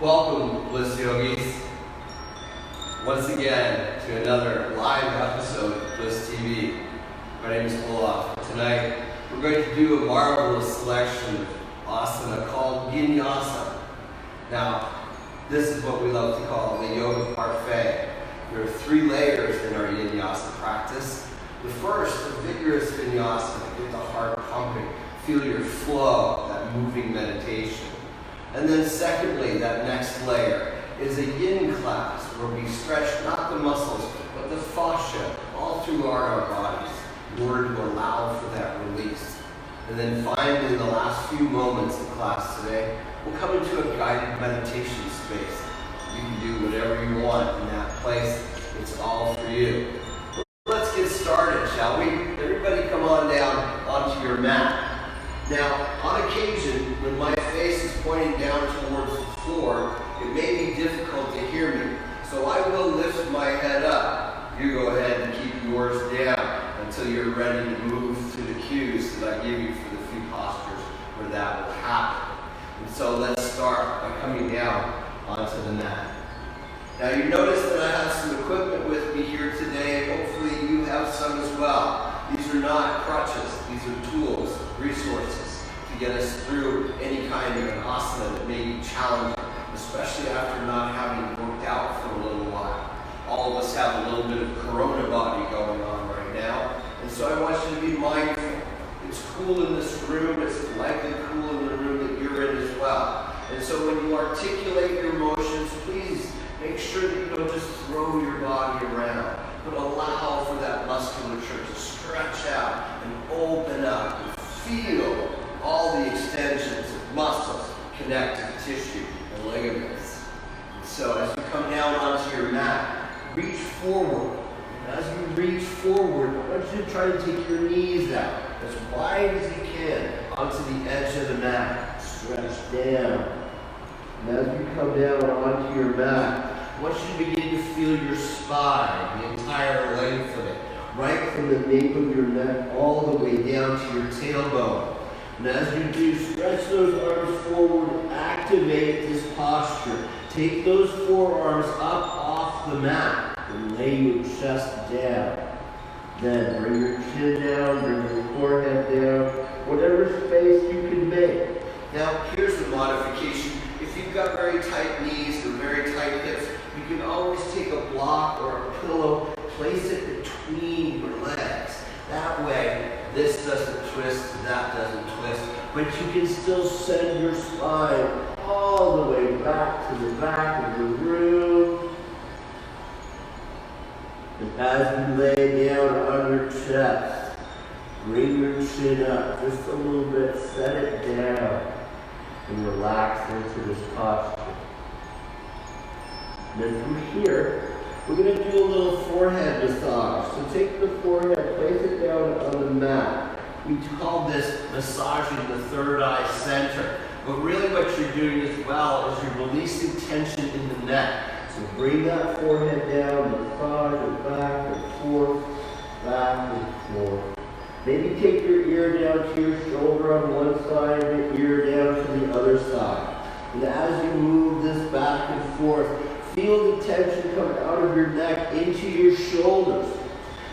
Welcome, Bliss Yogis, once again to another live episode of BlissTV. My name is Olaf. Tonight we're going to do a marvelous selection of asana called YinYasa. Now, this is what we love to call the yoga parfait. There are 3 layers in our YinYasa practice. The first, a vigorous Vinyasa to get the heart pumping, feel your flow, that moving meditation. And then secondly, that next layer is a yin class where we stretch not the muscles, but the fascia all throughout our bodies in order to allow for that release. And then finally, the last few moments of class today, we'll come into a guided meditation space. You can do whatever you want in that place. It's all for you. Let's get started, shall we? Everybody come on down onto your mat. Now, on occasion, when my face is pointing down towards the floor, it may be difficult to hear me. So I will lift my head up. You go ahead and keep yours down until you're ready to move to the cues that I give you for the few postures where that will happen. And so let's start by coming down onto the mat. Now you notice that I have some equipment with me here today, and hopefully you have some as well. These are not crutches, these are tools, resources to get us through any kind of an asana that may be challenging, especially after not having worked out for a little while. All of us have a little bit of corona body going on right now, and so I want you to be mindful. It's cool in this room, it's likely cool in the room that you're in as well. And so when you articulate your motions, please make sure that you don't just throw your body around, but allow for that musculature to stretch out and open up and feel all the extensions of muscles, connective tissue, and ligaments. And so as you come down onto your mat, reach forward. And as you reach forward, I want you to try to take your knees out as wide as you can onto the edge of the mat. Stretch down. And as you come down onto your mat, I want you to begin to feel your spine, the entire length of it, right from the nape of your neck all the way down to your tailbone. And as you do, stretch those arms forward, activate this posture. Take those forearms up off the mat and lay your chest down. Then bring your chin down, bring your forehead down, whatever space you can make. Now, here's the modification. If you've got very tight knees or very tight hips, you can always take a block or a pillow, place it between your legs. That way, this doesn't twist, that doesn't twist, but you can still send your spine all the way back to the back of the room. And as you lay down on your chest, bring your chin up just a little bit, set it down, and relax into this posture. And then from here, we're going to do a little forehead massage. So take the forehead, place it down on the mat. We call this massaging the third eye center. But really what you're doing as well is you're releasing tension in the neck. So bring that forehead down, massage it back and forth, back and forth. Maybe take your ear down to your shoulder on one side and your ear down to the other side. And as you move this back and forth, feel the tension come out of your neck into your shoulders.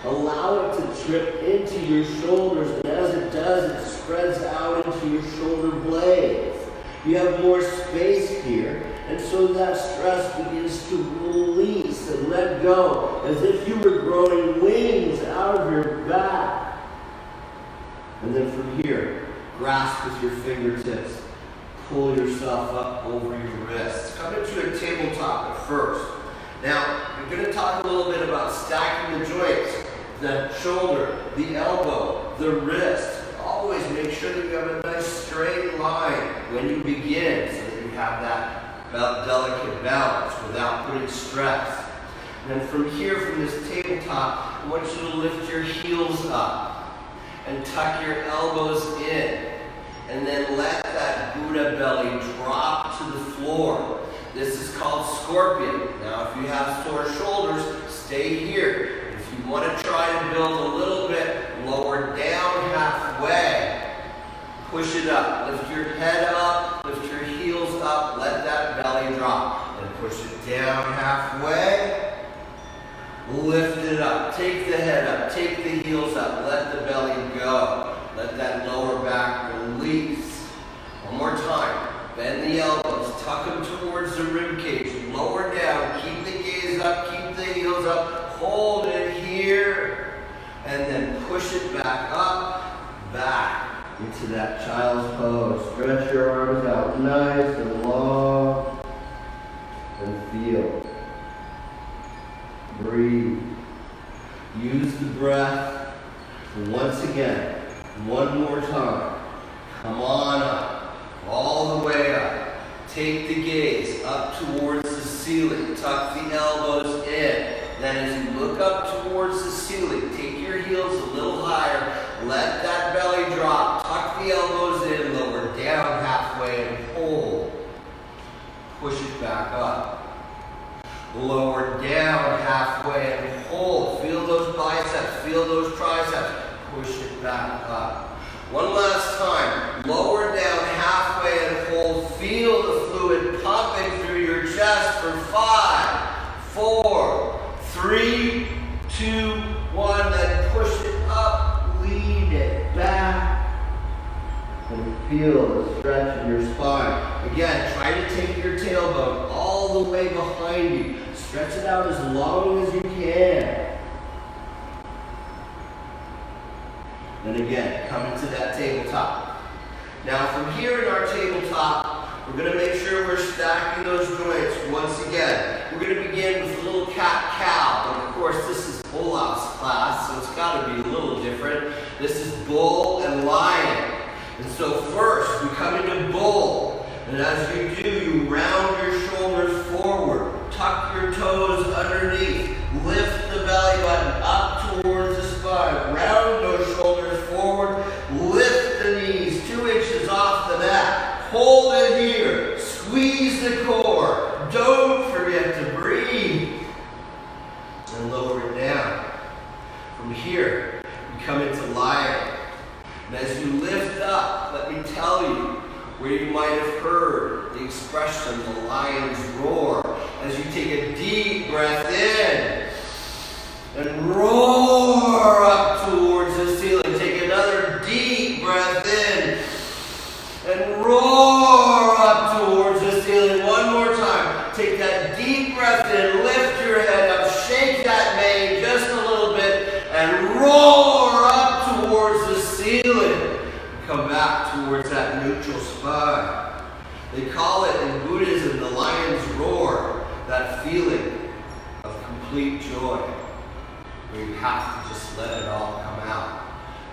Allow it to drip into your shoulders, and as it does, it spreads out into your shoulder blades. You have more space here, and so that stress begins to release and let go, as if you were growing wings out of your back. And then from here, grasp with your fingertips. Pull yourself up over your wrists. Come into a tabletop at first. Now, we're going to talk a little bit about stacking the joints, the shoulder, the elbow, the wrist. Always make sure that you have a nice straight line when you begin so that you have that delicate balance without putting stress. And then from here, from this tabletop, I want you to lift your heels up and tuck your elbows in. And then let that Buddha belly drop to the floor. This is called scorpion. Now, if you have sore shoulders, stay here. If you want to try to build a little bit, lower down halfway. Push it up. Lift your head up, lift your heels up, let that belly drop. And push it down halfway. Lift it up. Take the head up. Take the heels up. Let the belly go. Let that lower back release. One more time. Bend the elbows. Tuck them towards the rib cage. Lower down. Keep the gaze up. Keep the heels up. Hold it here. And then push it back up. Back into that child's pose. Stretch your arms out nice and long. And feel. Breathe. Use the breath. Once again, one more time. Come on up. All the way up. Take the gaze up towards the ceiling. Tuck the elbows in. Then as you look up towards the ceiling, take your heels a little higher. Let that belly drop. Tuck the elbows in. Lower down halfway and hold. Push it back up. Lower down halfway and hold. Feel those biceps. Feel those triceps. Push it back up. One last time. Lower down halfway and hold. Feel the fluid pumping through your chest for 5, 4, 3, 2, 1. Then push it up. Lean it back. And feel the stretch in your spine. Again, try to take your tailbone all the way behind you. Stretch it out as long as you can. Then again, come into that tabletop. Now from here in our tabletop, we're going to make sure we're stacking those joints once again. We're going to begin with a little cat-cow. And of course, this is Olaf's class, so it's got to be a little different. This is bull and lion. And so first, we come into bull. And as you do, you round your shoulders forward. Tuck your toes underneath. Lift the belly button up towards the spine. Round those shoulders forward. Lift the knees 2 inches off the mat. Hold it here. Squeeze the core. Don't forget to breathe. And lower it down. From here, we come into lion. And as you lift up, let me tell you where you might have heard the expression, the lion's roar. As you take a deep breath in and roar up towards the ceiling. Take another deep breath in and roar up towards the ceiling. One more time. Take that deep breath in, lift your head up, shake that mane just a little bit, and roar up towards the ceiling. Come back towards that neutral spine. They call it in Buddhism the lion's roar, that feeling of complete joy, where you have to just let it all come out.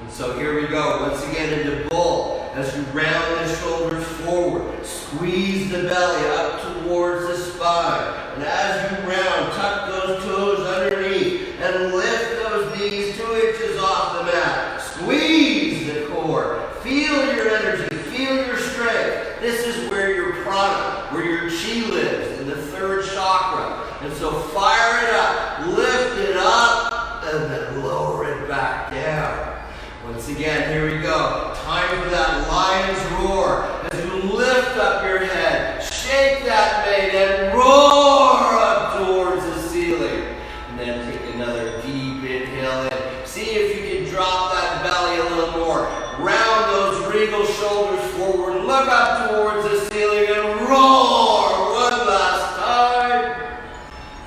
And so here we go, once again into bull. As you round the shoulders forward, squeeze the belly up towards the spine. And as you round, tuck those toes underneath and lift those knees 2 inches off the mat. Squeeze the core. Feel your energy. Feel your strength. This is where your prana, where your chi lives, in the third chakra. And so fire it up. Lift it up and then lower it back down. Once again, here we go. Time for that lion's roar. As you lift up your head, shake that mane and roar up towards the ceiling. And then take another deep inhale in. See if you can drop that belly a little more. Round those regal shoulders forward. Look up towards the ceiling and roar. One last time.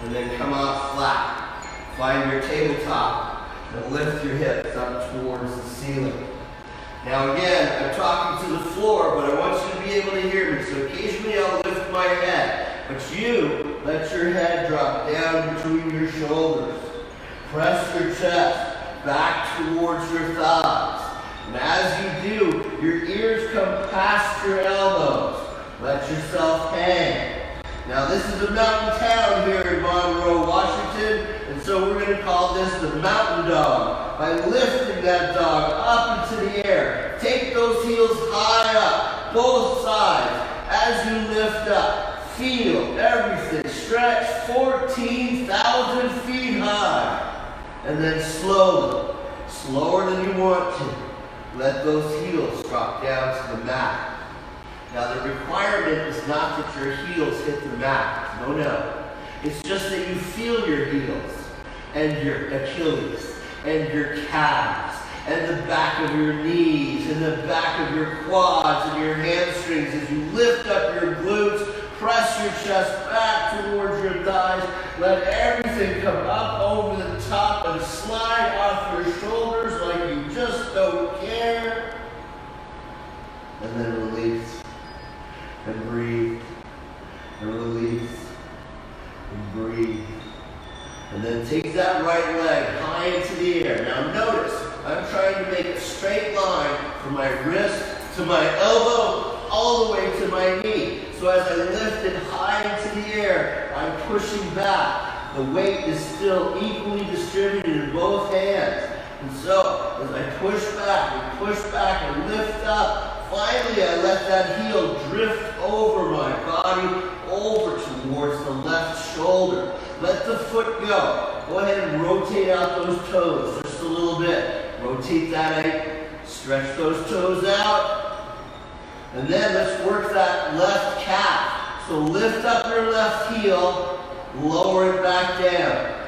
And then come out flat. Find your tabletop. And lift your hips up towards the ceiling. Now again, I'm talking to the floor, but I want you to be able to hear me. So occasionally I'll lift my head, but you let your head drop down between your shoulders. Press your chest back towards your thighs. And as you do, your ears come past your elbows. Let yourself hang. Now this is a mountain town here in Monroe, Washington, and so we're going to call this the mountain dog. By lifting that dog up into the air, take those heels high up, both sides. As you lift up, feel everything stretch 14,000 feet high. And then slowly, slower than you want to, let those heels drop down to the mat. Now the requirement is not that your heels hit the mat. No, no. It's just that you feel your heels and your Achilles and your calves and the back of your knees and the back of your quads and your hamstrings as you lift up your glutes, press your chest back towards your thighs, let everything come up over the top and slide off your shoulders like you just don't care. And then release and breathe and release and breathe. And then take that right leg high into the air. Now notice, I'm trying to make a straight line from my wrist to my elbow all the way to my knee. So as I lift it high into the air, I'm pushing back. The weight is still equally distributed in both hands. And so as I push back and lift up, finally I let that heel drift over my body, over towards the left shoulder. Let the foot go. Go ahead and rotate out those toes just a little bit. Rotate that ankle, stretch those toes out. And then let's work that left calf. So lift up your left heel, lower it back down.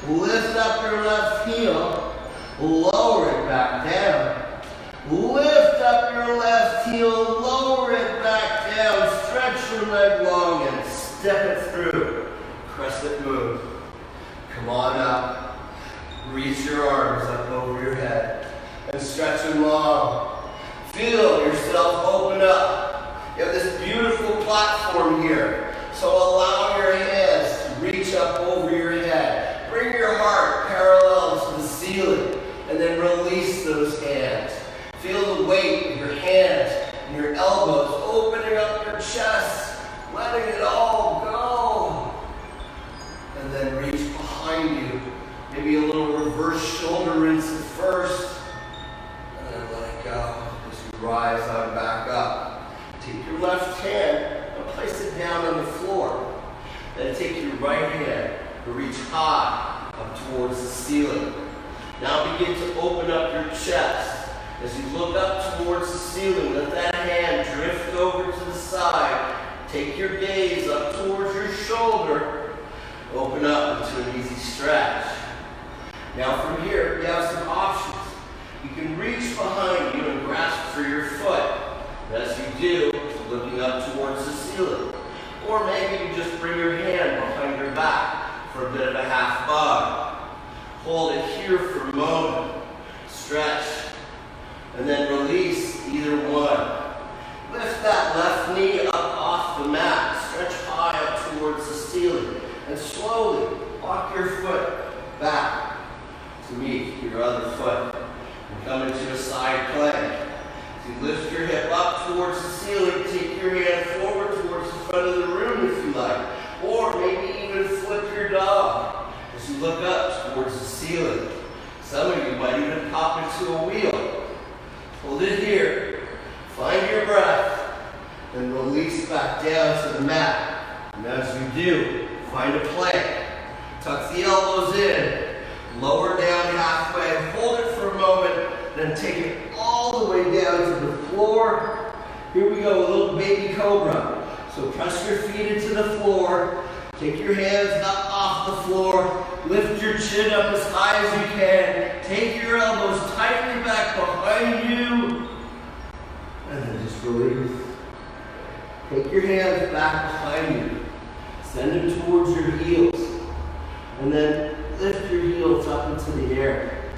Lift up your left heel, lower it back down. Lift up your left heel, lower it back down. Stretch your leg long and step it through. Crescent move. Come on up. Reach your arms up over your head and stretch them long. Feel yourself open up. You have this beautiful platform here. So allow your hands to reach up over your head. Bring your heart parallel to the ceiling and then release those hands. Feel the weight of your hands and your elbows opening up your chest, letting it all go. And then reach behind you. Maybe a little reverse shoulder rinse at first. And then let it go as you rise on back up. Take your left hand and place it down on the floor. Then take your right hand and reach high up towards the ceiling. Now begin to open up your chest. As you look up towards the ceiling, let that hand drift over to the side. Take your gaze up towards your shoulder. Open up into an easy stretch. Now from here, you have some options. You can reach behind you and grasp for your foot. As you do, looking up towards the ceiling. Or maybe you just bring your hand behind your back for a bit of a half bug. Hold it here for a moment. Stretch. And then release either one. Lift that left knee up off the mat. Stretch high up towards the ceiling. And slowly walk your foot back to meet your other foot. And come into a side plank. As you lift your hip up towards the ceiling, take your hand forward towards the front of the room if you like. Or maybe even flip your dog as you look up towards the ceiling. Some of you might even pop into a wheel. Hold it here. Find your breath. And release back down to the mat. And as you do, find a plank. Tuck the elbows in. Lower down halfway. Hold it for a moment. Then take it all the way down to the floor. Here we go, a little baby cobra. So press your feet into the floor. Take your hands up off the floor. Lift your chin up as high as you can. Take your elbows tightly back behind you. And then just release. Take your hands back behind you. Send them towards your heels. And then lift your heels up into the air.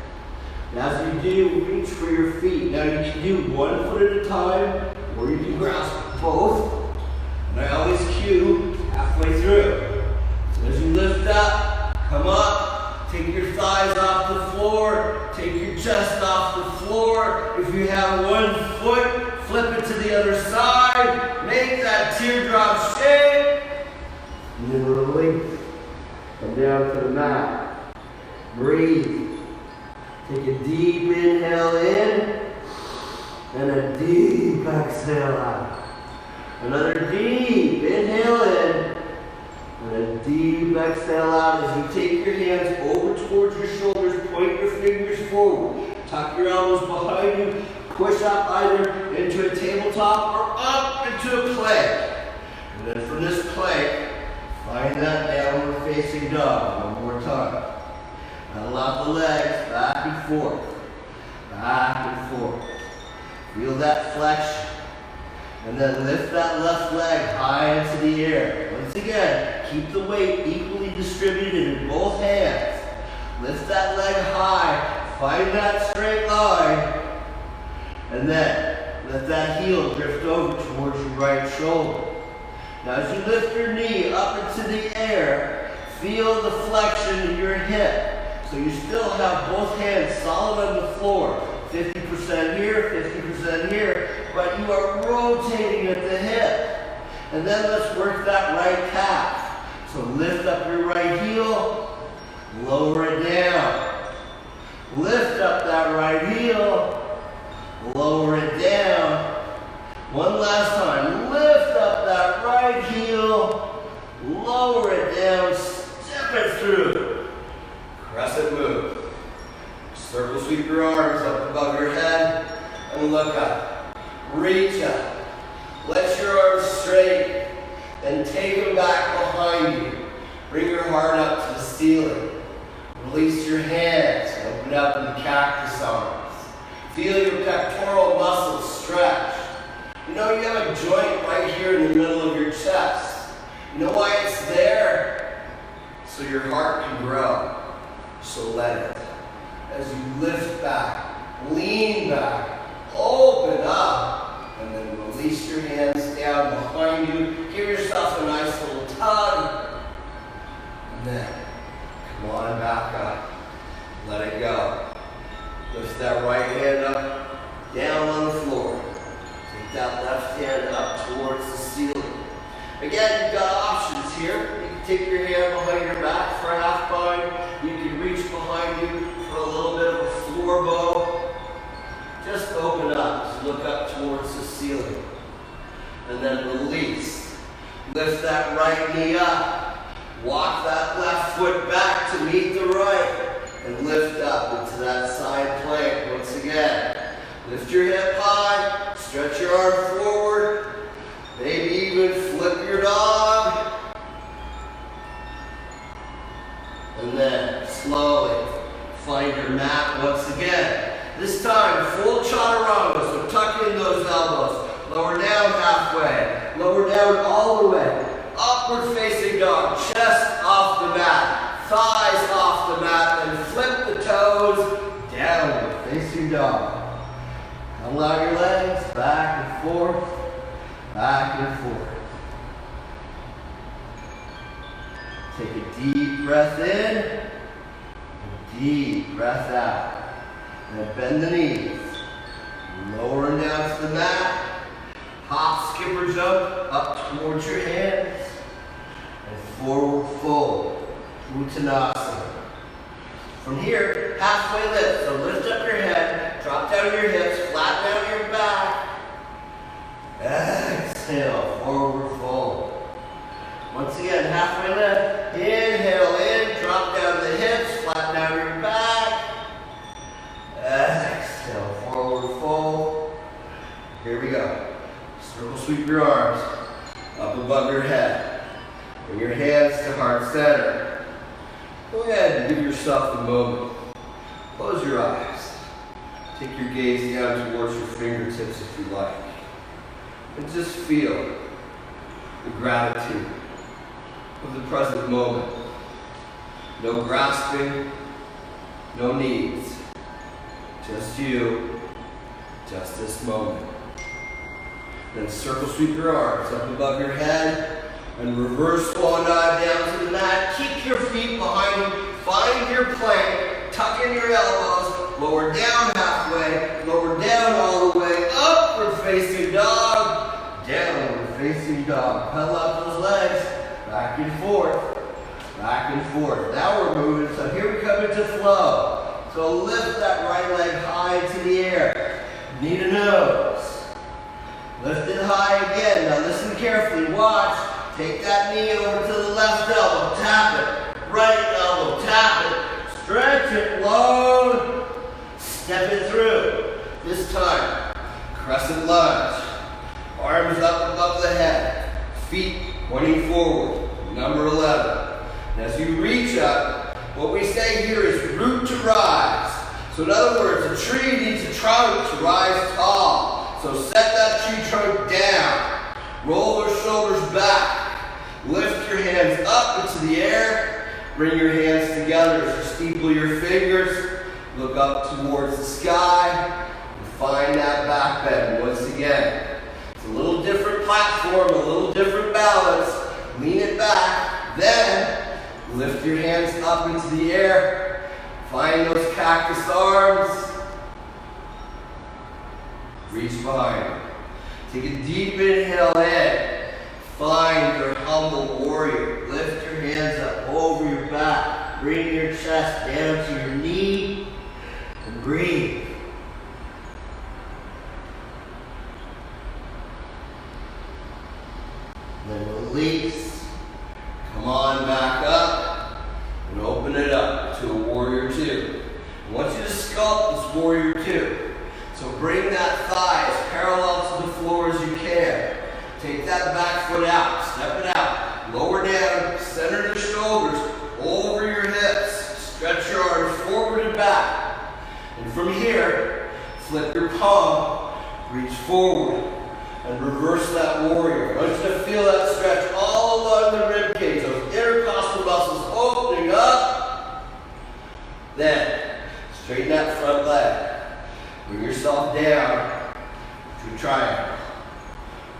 And as you do, reach for your feet. Now you can do one foot at a time, or you can grasp both. And I always cue halfway through. So as you lift up, come up, take your thighs off the floor, take your chest off the floor. If you have one foot, flip it to the other side. Make that teardrop shape. And then release. Come down to the mat. Breathe. Take a deep inhale in and a deep exhale out. Another deep inhale in and a deep exhale out as you take your hands over towards your shoulders, point your fingers forward, tuck your elbows behind you, push up either into a tabletop or up into into a plank. And then from this plank, find that downward facing dog one more time. Pedal out the legs, back and forth. Back and forth. Feel that flexion. And then lift that left leg high into the air. Once again, keep the weight equally distributed in both hands. Lift that leg high, find that straight line, and then let that heel drift over towards your right shoulder. Now as you lift your knee up into the air, feel the flexion in your hip. So you still have both hands solid on the floor. 50% here, 50% here, but you are rotating at the hip. And then let's work that right calf. So lift up your right heel, lower it down. Lift up that right heel, lower it down. One last time, lift up that right heel, lower it down, step it through. Crescent move. Circle sweep your arms up above your head and look up. Reach up. Let your arms straight and take them back behind you. Bring your heart up to the ceiling. Release your hands. Open up in the cactus arms. Feel your pectoral muscles stretch. You know you have a joint right here in the middle of your chest. You know why it's there? So your heart can grow. So let it. As you lift back, lean back, open up, and then release your hands down behind you. Give yourself a nice little tug. And then come on back up. Let it go. Lift that right hand up, down on the floor. Take that left hand up towards the ceiling. Again, you've got options here. You can take your hand behind your back for a half bind. You can reach behind you for a little bit of a floor bow. Just open up, look up towards the ceiling. And then release. Lift that right knee up. Walk that left foot back to meet the right. And lift up into that side plank once again. Lift your hip high, stretch your arm forward. Maybe even flip your dog. And then slowly find your mat once again. This time, full chaturanga, so tuck in those elbows. Lower down halfway, lower down all the way. Upward facing dog, chest off the mat, thighs off the mat, and flip the toes, downward facing dog. Allow your legs back and forth, back and forth. Take a deep breath in, and deep breath out. And bend the knees. Lower and down to the mat. Hop, skip, or jump up towards your hands. And forward fold. Uttanasana. From here, halfway lift. So lift up your head, drop down your hips, flatten out your back. Exhale, forward fold. Once again, halfway lift. Inhale in, drop down the hips, flatten out your back. Exhale, forward fold. Here we go. Circle sweep your arms up above your head. Bring your hands to heart center. Go ahead and give yourself a moment. Close your eyes. Take your gaze down towards your fingertips if you like. And just feel the gratitude of the present moment. No grasping, no needs. Just you, just this moment. Then circle sweep your arms up above your head and reverse swan dive down to the mat. Keep your feet behind you. Find your plank. Tuck in your elbows. Lower down halfway. Lower down all the way. Upward facing dog. Downward facing dog. Pedal up those legs. Back and forth. Back and forth. Now we're moving. So here we come into flow. So lift that right leg high into the air. Knee to nose. Lift it high again. Now listen carefully. Watch. Take that knee over to the left elbow. Tap it. Right elbow. Tap it. Stretch it. arms up above the head, feet pointing forward, number 11. And as you reach up, what we say here is root to rise. So in other words, a tree needs a trunk to rise tall. So set that tree trunk down, roll your shoulders back, lift your hands up into the air, bring your hands together as you steeple your fingers, look up towards the sky, and find that back bend once again. It's a little different platform, a little different balance. Lean it back, then lift your hands up into the air, find those cactus arms, reach behind. Take a deep inhale in. Find your humble warrior. Lift your hands up over your back. Bring your chest down to your knee and breathe. Then release. Come on back up and open it up to a warrior two. I want you to sculpt this warrior two. So bring that thigh as parallel to the floor as you can. Take that back foot out, step it out, lower down, center your shoulders, over your hips, stretch your arms forward and back. And from here, flip your palm, reach forward, and reverse that warrior. I want you to feel that stretch all along the rib cage, those intercostal muscles opening up. Then, straighten that front leg. Bring yourself down to a triangle.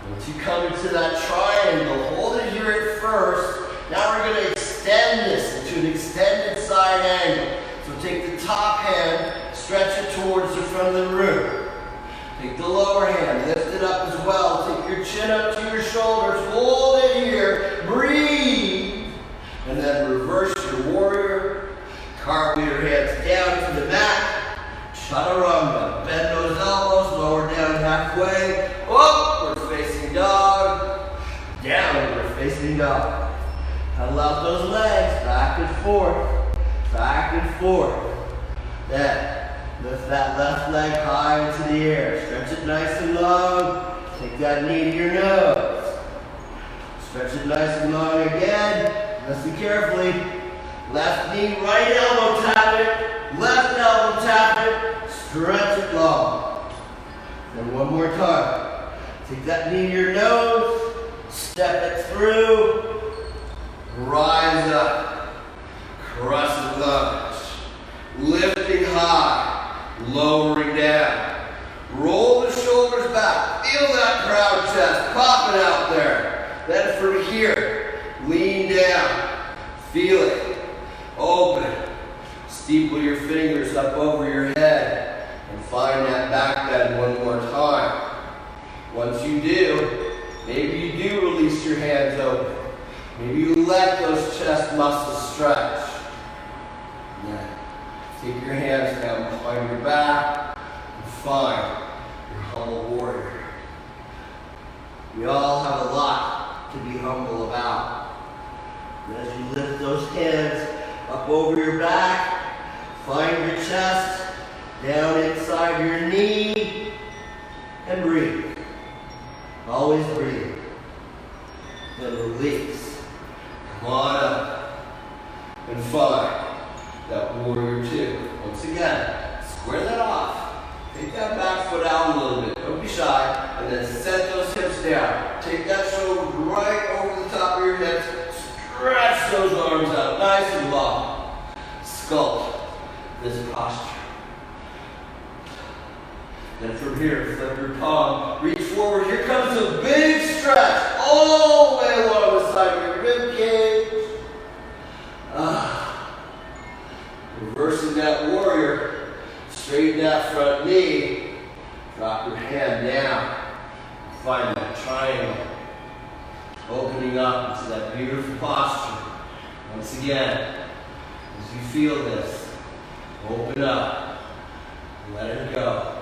Once you come into that triangle, hold it here at first. Now we're going to extend this into an extended side angle. So take the top hand, stretch it towards the front of the room. Take the lower hand, lift it up as well. Take your chin up to your shoulders, hold it here, breathe. And then reverse your warrior. Cartwheel your hands down to the mat. Chaturanga. Bend those elbows, lower down halfway. Up, we're facing dog. Down, we're facing dog. Pedal out those legs, back and forth. Back and forth. Then, lift that left leg high into the air. Stretch it nice and long. Take that knee to your nose. Stretch it nice and long again. Listen carefully. Left knee, right elbow tap it. Left elbow tap it. Stretch it long. Then one more time. Take that knee to your nose. Step it through. Rise up. Crescent lunge. Lifting high. Lowering down. Roll the shoulders back. Feel that proud chest popping out there. Then from here, lean down. Feel it. Open. Steeple your fingers up over your head and find that back bend one more time. Once you do, maybe you do release your hands open. Maybe you let those chest muscles stretch. Then take your hands down behind your back and find your humble warrior. We all have a lot to be humble about. And as you lift those hands up over your back, find your chest down inside your knee and breathe. Always breathe. Then release. Come on up and find that warrior two. Once again, square that off. Take that back foot out a little bit. Don't be shy. And then set those hips down. Take that shoulder right over the top of your hips. Stretch those arms out nice and long. Sculpt this posture. Then from here, flip your palm, reach forward. Here comes a big stretch all the way along the side of your rib cage. Reversing that warrior, straighten that front knee, drop your hand down, find that triangle, opening up into that beautiful posture. Once again, as you feel this, open up, let it go.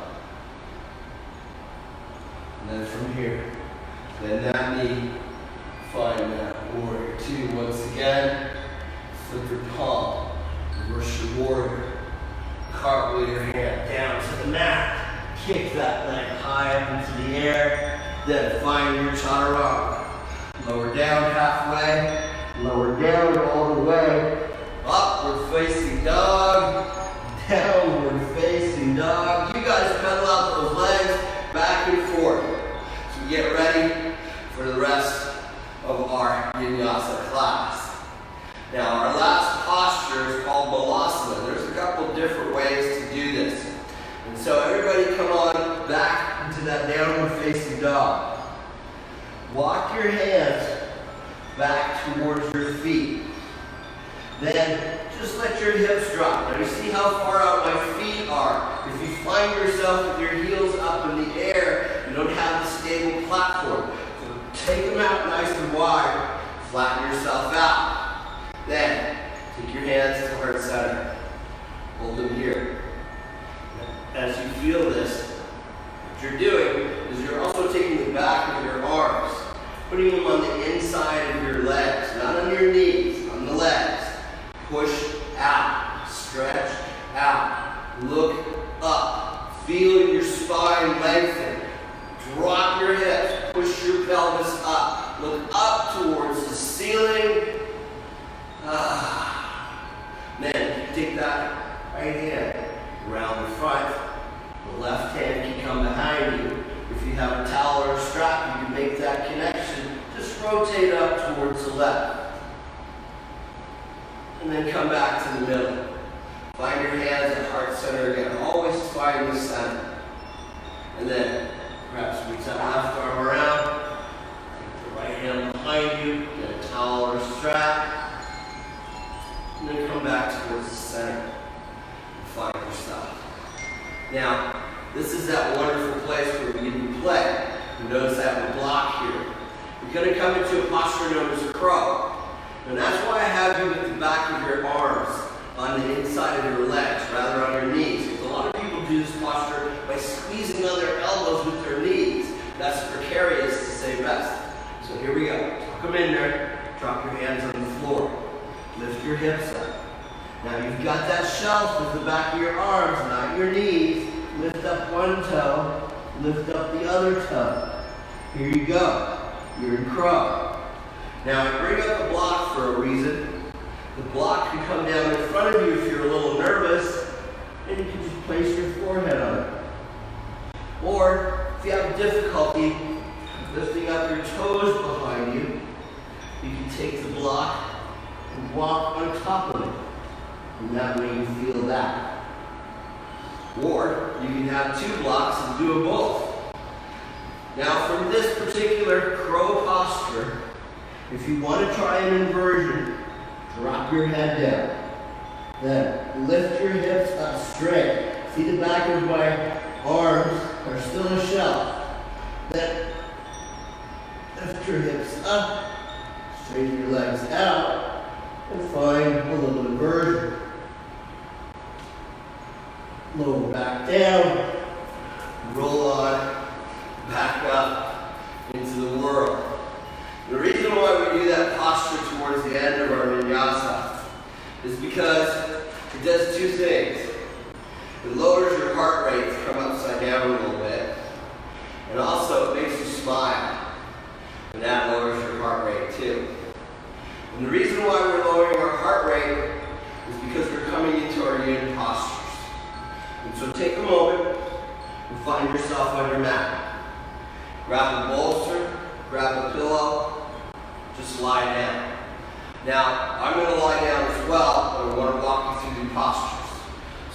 And then from here, bend that knee, find that warrior two. Once again, flip your palm, reverse your warrior, cartwheel your hand down to the mat, kick that leg high up into the air, Then find your chaturanga. Lower down halfway, lower down all the way. Upward facing dog, downward facing dog. You guys pedal out those legs back and forth. So get ready for the rest of our YinYasa class. Now our last posture is called balasana. There's a couple different ways to do this. And so everybody come on back into that downward facing dog. Walk your hands back towards your feet. Then just let your hips drop. Now you see how far out my feet are. If you find yourself with your heels up in the air, you don't have the stable platform. So take them out nice and wide, flatten yourself out. Then take your hands to heart center. Hold them here. As you feel this, what you're doing is you're also taking the back of your arms, putting them on the inside of your legs, not on your knees, on the legs. Push out, stretch out, look up, feel your spine lengthen, drop your hips, push your pelvis up, look up towards the ceiling. Then take that right hand around the front, the left hand can come behind you. If you have a towel or a strap, you can make that connection. Just rotate up towards the left. And then come back to the middle. Find your hands at heart center again. Always find the center. And then perhaps reach that left arm around. Take the right hand behind you. Get a towel or a strap. And then come back towards the center. And find yourself. Now, this is that wonderful place where we can play. You notice I have a block here. You're going to come into a posture known as a crow. And that's why I have you with the back of your arms on the inside of your legs, rather on your knees. Because a lot of people do this posture by squeezing on their elbows with their knees. That's precarious to say best. So here we go. Tuck them in there. Drop your hands on the floor. Lift your hips up. Now you've got that shelf with the back of your arms, not your knees. Lift up one toe. Lift up the other toe. Here you go. You're in crow. Now, I bring up the block for a reason. The block can come down in front of you if you're a little nervous, and you can just place your forehead on it. Or, if you have difficulty lifting up your toes behind you, you can take the block and walk on top of it. And that way you feel that. Or, you can have two blocks and do them both. Now, from this particular crow posture, if you want to try an inversion, drop your head down. Then lift your hips up straight. See the back of my arms are still a shelf. Then lift your hips up, straighten your legs out, and find a little inversion. Lower back down, roll on, back up into the world. The reason why we do that posture towards the end of our vinyasa is because it does two things. It lowers your heart rate to come upside down a little bit, and also it makes you smile, and that lowers your heart rate too. And the reason why we're lowering our heart rate is because we're coming into our yin postures. And so take a moment and find yourself on your mat. Grab a bolster, grab a pillow, just lie down. Now, I'm going to lie down as well, but I want to walk you through the postures.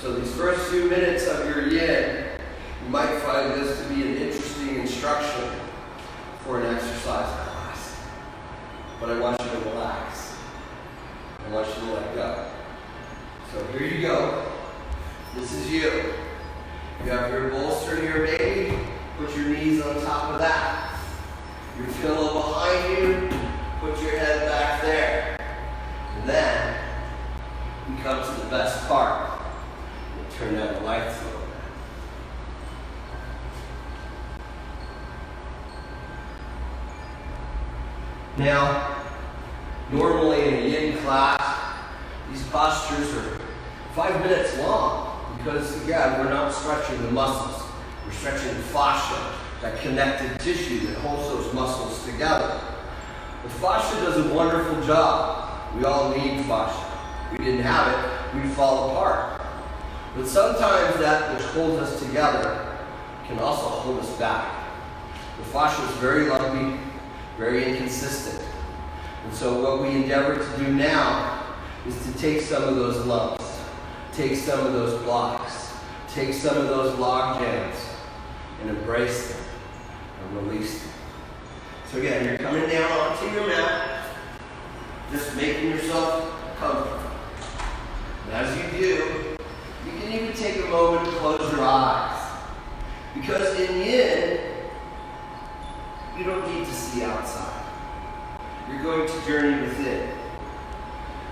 So these first few minutes of your yin, you might find this to be an interesting instruction for an exercise class. But I want you to relax. I want you to let go. So here you go. This is you. You have your bolster here, baby. Put your knees on top of that. Your pillow behind you. Put your head back there. And then we come to the best part. We'll turn down the lights a little bit. Now, normally in a yin class, these postures are 5 minutes long because, again, we're not stretching the muscles. We're stretching the fascia. that connective tissue that holds those muscles together. The fascia does a wonderful job. We all need fascia. If we didn't have it, we'd fall apart. But sometimes that which holds us together can also hold us back. The fascia is very lumpy, very inconsistent. And so what we endeavor to do now is to take some of those lumps, take some of those blocks, take some of those log jams, and embrace them and release them. So again, you're coming down onto your mat, just making yourself comfortable. And as you do, you can even take a moment to close your eyes. Because in yin, you don't need to see outside. You're going to journey within.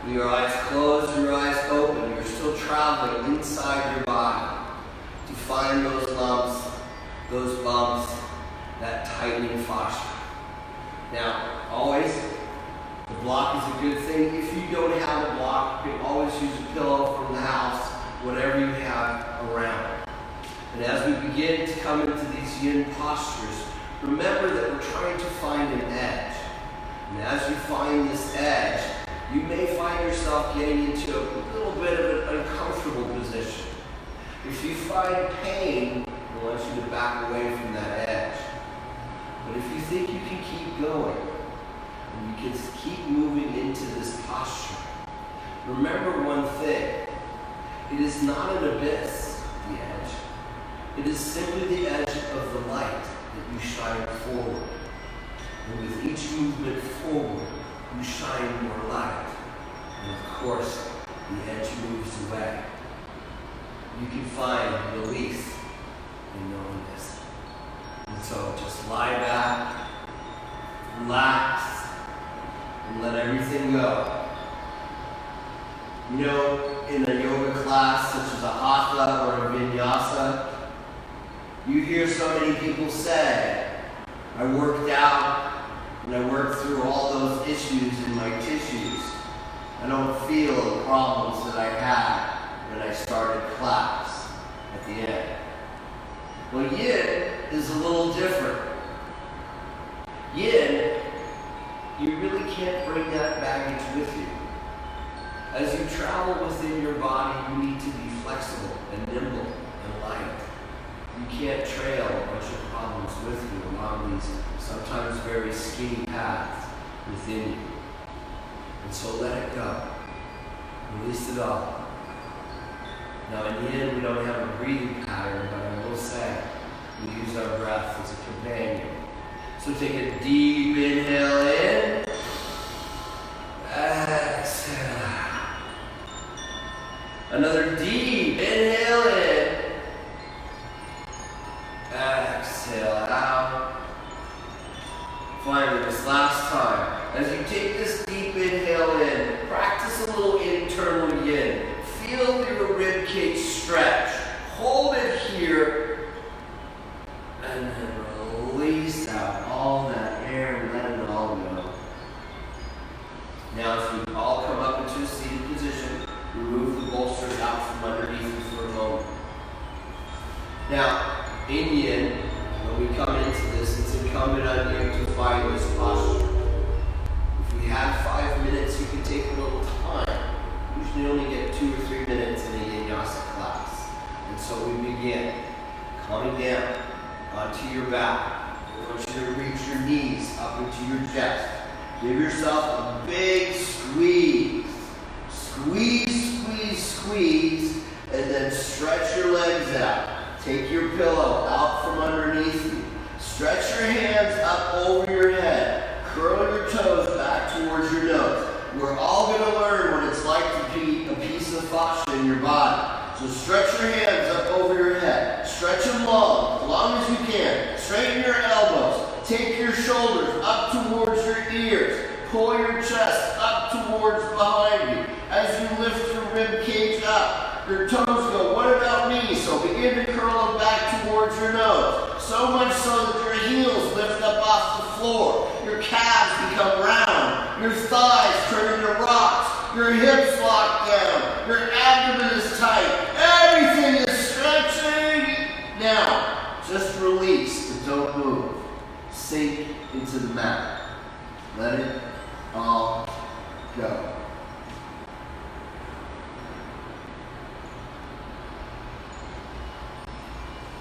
With your eyes closed and your eyes open, you're still traveling inside your body to find those lumps, those bumps, that tightening fascia. Now, always, the block is a good thing. If you don't have a block, you can always use a pillow from the house, whatever you have around. And as we begin to come into these yin postures, remember that we're trying to find an edge. And as you find this edge, you may find yourself getting into a little bit of an uncomfortable position. If you find pain, I want you to back away from that edge. But if you think you can keep going, and you can keep moving into this posture, remember one thing. It is not an abyss, the edge. It is simply the edge of the light that you shine forward. And with each movement forward, you shine more light. And of course, the edge moves away. You can find release in knowing this. And so just lie back, relax, and let everything go. You know, in a yoga class such as a hatha or a vinyasa, you hear so many people say, I worked out and I worked through all those issues in my tissues. I don't feel the problems that I had when I started class at the end. Well, yin is a little different. Yin, you really can't bring that baggage with you. As you travel within your body, you need to be flexible and nimble and light. You can't trail a bunch of problems with you along these sometimes very skinny paths within you. And so let it go. Release it all. Now in yin, we don't have a breathing pattern, but I will say we use our breath as a companion. So take a deep inhale in. Exhale. Another deep inhale in. Exhale out. Finally, this last time, as you take this deep inhale in, practice a little internal yin. Feel your rib cage stretch. Hold it here, and then release out all that air and let it all go. Now, as we all come up into a seated position, remove the bolsters out from underneath you for a moment. Now, in yin, when we come into this, it's incumbent on you to find this posture. If we had 5 minutes, you can take a little time. Usually only get 2 or 3 minutes in a YinYasa class. And so we begin coming down onto your back. I want you to reach your knees up into your chest. Give yourself a big squeeze. Squeeze, squeeze, squeeze, and then stretch your legs out. Take your pillow out from underneath you. Stretch your hands up over your head. Curl your toes back towards your nose. We're all going to learn what it's like to be a piece of fascia in your body. So stretch your hands up over your head. Stretch them long as you can. Straighten your elbows. Take your shoulders up towards your ears. Pull your chest up towards behind you. As you lift your rib cage up, your toes go, what about me? So begin to curl them back towards your nose. So much so that your heels lift up off the floor. Your calves become round. Your thighs turn into rocks. Your hips lock down. Your abdomen is tight. Everything is stretching. Now, just release, but don't move. Let it all go.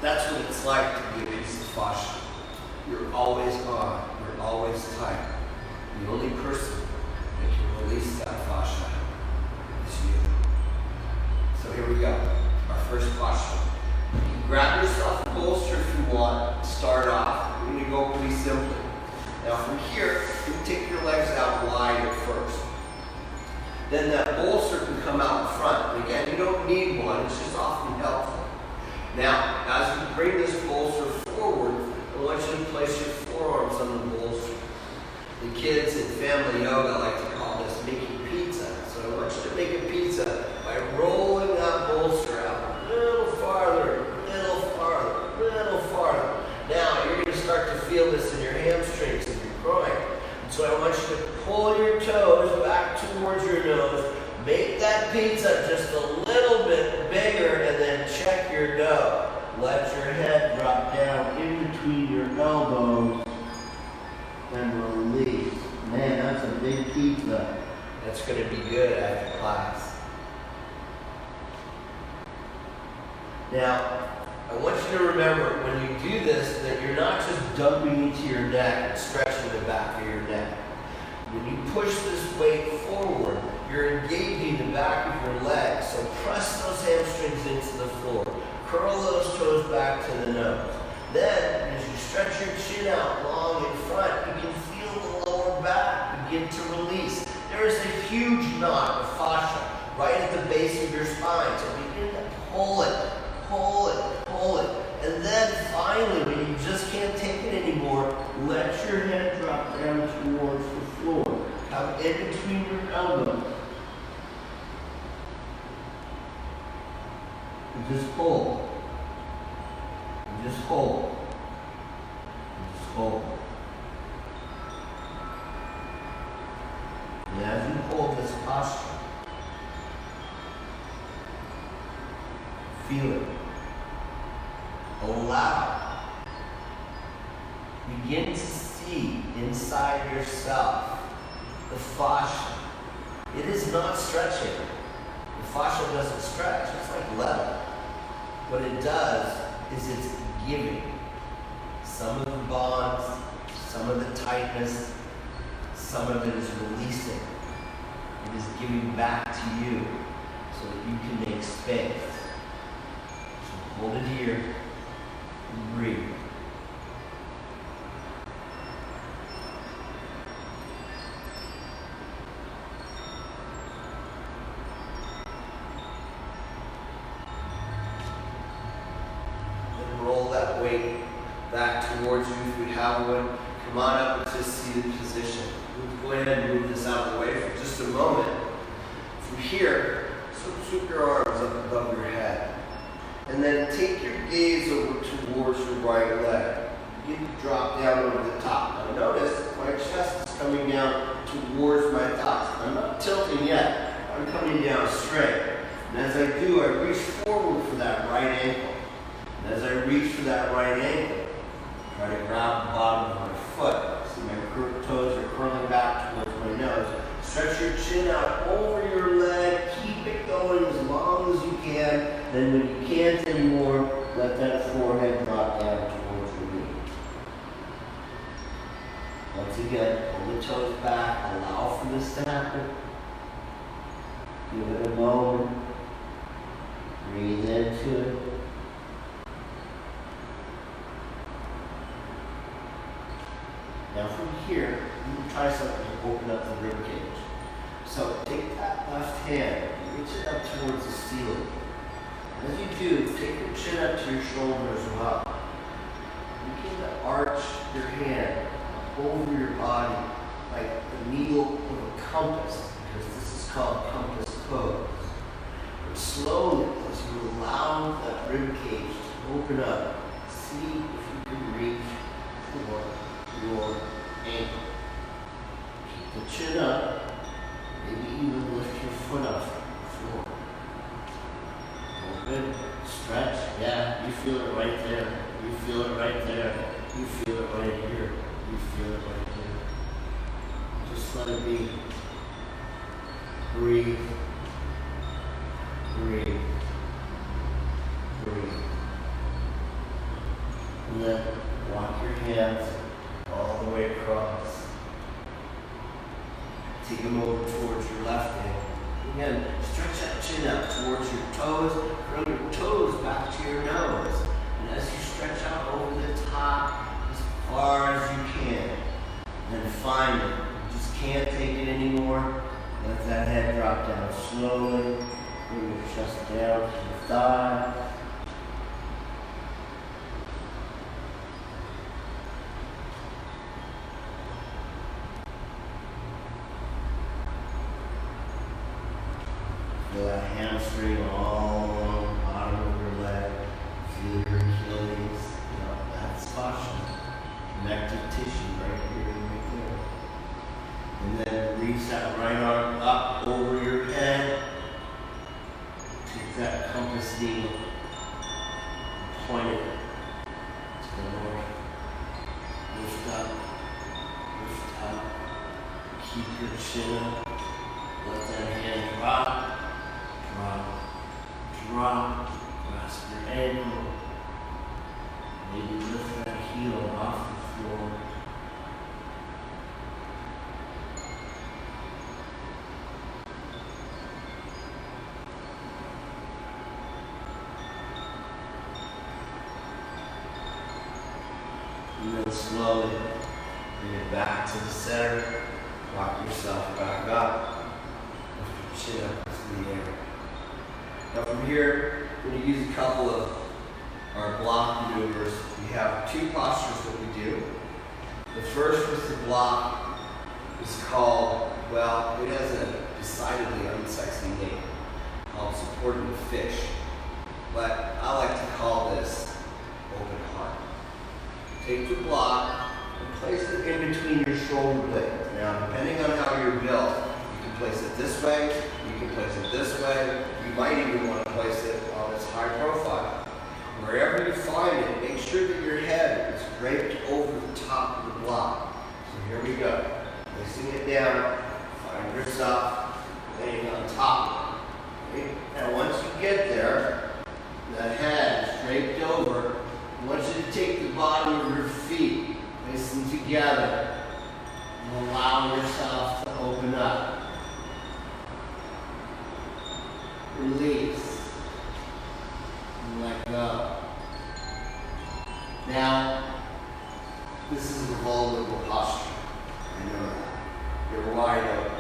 That's what it's like to be a piece of fascia. You're always on, you're always tight. The only person that can release that fascia is you. So here we go, our first posture. You can grab yourself a bolster if you want. Start off, we're gonna go pretty simply. Now from here, you take your legs out wide at first. Then that bolster can come out in front. And again, you don't need one, it's just often helpful. Now, as you bring this bolster forward, I want you to place your forearms on the bolster. The kids in family yoga like to call this making pizza. So I want you to make a pizza by rolling that bolster out a little farther, little farther, little farther. Now, you're going to start to feel this in your hamstrings and your groin. And so I want you to pull your toes back towards your nose. Make that pizza just a little bit bigger and then check your dough. Let your head drop down in between your elbows and release. Man, that's a big pizza. That's going to be good after class. Now, I want you to remember when you do this that you're not just dumping into your neck and stretching the back of your neck. When you push this weight forward, you're engaging the back of your legs. So press those hamstrings into the floor. Curl those toes back to the nose. Then, as you stretch your chin out long in front, you can feel the lower back begin to release. There is a huge knot of fascia right at the base of your spine. So begin to pull it, pull it, pull it. And then finally, when you just can't take it anymore, let your head drop down towards the floor. Come in between your elbows. And just hold. And just hold. And just hold. And as you hold this posture, feel it. Allow. Begin to see inside yourself the fascia. It is not stretching. The fascia doesn't stretch. It's like leather. What it does is it's giving. Some of the bonds, some of the tightness, some of it is releasing. It is giving back to you so that you can make space. So hold it here and breathe. Back towards you if you have one. Come on up into seated position. We'll go ahead and move this out of the way for just a moment. From here, swoop your arms up above your head. And then take your gaze over towards your right leg. Begin to drop down over the top. Now notice my chest is coming down towards my thighs. I'm not tilting yet. I'm coming down straight. And as I do, I reach forward for that right ankle. And as I reach for that right ankle, try to grab the bottom of my foot. See my toes are curling back towards my nose. Stretch your chin out over your leg. Keep it going as long as you can. Then when you can't anymore, let that forehead drop down towards your knee. Once again, pull the toes back. Allow for this to happen. Give it a moment. Breathe into it. Now from here, you can try something to open up the rib cage. So take that left hand, reach it up towards the ceiling. As you do, take your chin up to your shoulder as well. Begin to arch your hand over your body like the needle of a compass, because this is called compass pose. But slowly, as you allow that rib cage to open up, see if you can reach for your ankle. Keep the chin up, maybe even lift your foot off the floor. Open, stretch, yeah, you feel it right there. You feel it right there. You feel it right here. You feel it right here. let it be. Breathe. Breathe. Breathe. And then walk your hands all the way across. Take them over towards your left hand. Again, stretch that chin out towards your toes. Curl your toes back to your nose. And as you stretch out over the top as far as you can, then find it. You just can't take it anymore. Let that head drop down slowly. Bring your chest down to your thigh. Feel that hamstring all along the bottom of your leg. Feel your Achilles. That's fascia. Connective tissue right here and right there. And then reach that right arm up over your head. Take that compass needle and point it to the north. Lift up. Lift up. Keep your chin up. Let that hand drop. Drop, drop, grasp your ankle, maybe lift that heel off the floor. And then slowly bring it back to the center, walk yourself back up, lift your chin up to the air. Now from here, we're going to use a couple of our block maneuvers. We have two postures that we do. The first with the block is called, well, it has a decidedly unsexy name, called supporting the fish. But I like to call this open heart. Take the block and place it in between your shoulder blades. Now, depending on how you're built, you can place it this way, you can place it this way. You might even want to place it on its high profile. Wherever you find it, make sure that your head is draped over the top of the block. So here we go. Placing it down, find yourself laying on top. Okay? Now once you get there, that head is draped over. I want you to take the bottom of your feet, place them together, and allow yourself to open up. Release. And let go. Now, this is a vulnerable posture. I know that. You're wide open.